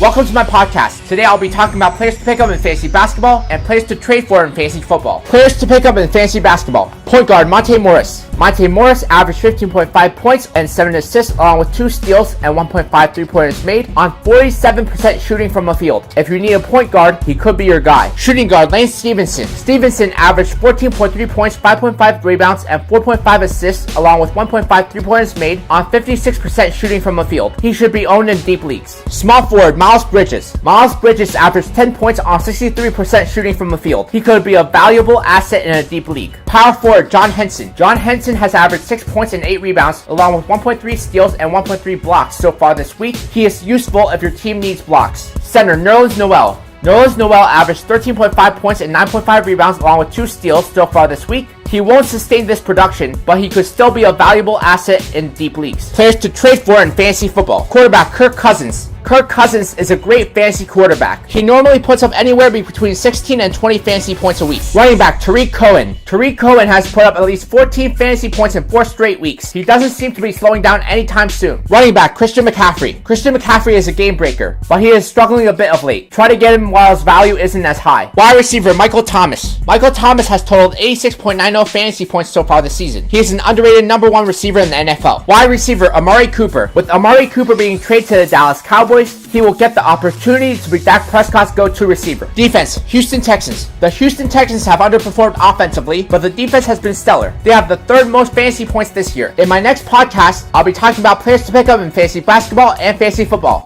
Welcome to my podcast. Today I'll be talking about players to pick up in fantasy basketball and players to trade for in fantasy football. Players to pick up in fantasy basketball. Point guard Monte Morris. Monte Morris averaged 15.5 points and 7 assists along with 2 steals and 1.5 3-pointers made on 47% shooting from the field. If you need a point guard, he could be your guy. Shooting guard Lane Stephenson. Stephenson averaged 14.3 points, 5.5 rebounds, and 4.5 assists along with 1.5 3-pointers made on 56% shooting from the field. He should be owned in deep leagues. Small forward Miles Bridges. Miles Bridges averaged 10 points on 63% shooting from the field. He could be a valuable asset in a deep league. Power forward John Henson. John Henson has averaged 6 points and 8 rebounds along with 1.3 steals and 1.3 blocks so far this week. He is useful if your team needs blocks. Center Nerlens Noel. Nerlens Noel averaged 13.5 points and 9.5 rebounds along with 2 steals so far this week. He won't sustain this production, but he could still be a valuable asset in deep leagues. Players to trade for in fantasy football. Quarterback Kirk Cousins. Kirk Cousins is a great fantasy quarterback. He normally puts up anywhere between 16 and 20 fantasy points a week. Running back Tarik Cohen. Tarik Cohen has put up at least 14 fantasy points in 4 straight weeks. He doesn't seem to be slowing down anytime soon. Running back Christian McCaffrey. Christian McCaffrey is a game breaker, but he is struggling a bit of late. Try to get him while his value isn't as high. Wide receiver Michael Thomas. Michael Thomas has totaled 86.90 fantasy points so far this season. He is an underrated number 1 receiver in the NFL. Wide receiver Amari Cooper. With Amari Cooper being traded to the Dallas Cowboys, he will get the opportunity to be Dak Prescott's go-to receiver. Defense, Houston Texans. The Houston Texans have underperformed offensively, but the defense has been stellar. They have the 3rd most fantasy points this year. In my next podcast, I'll be talking about players to pick up in fantasy basketball and fantasy football.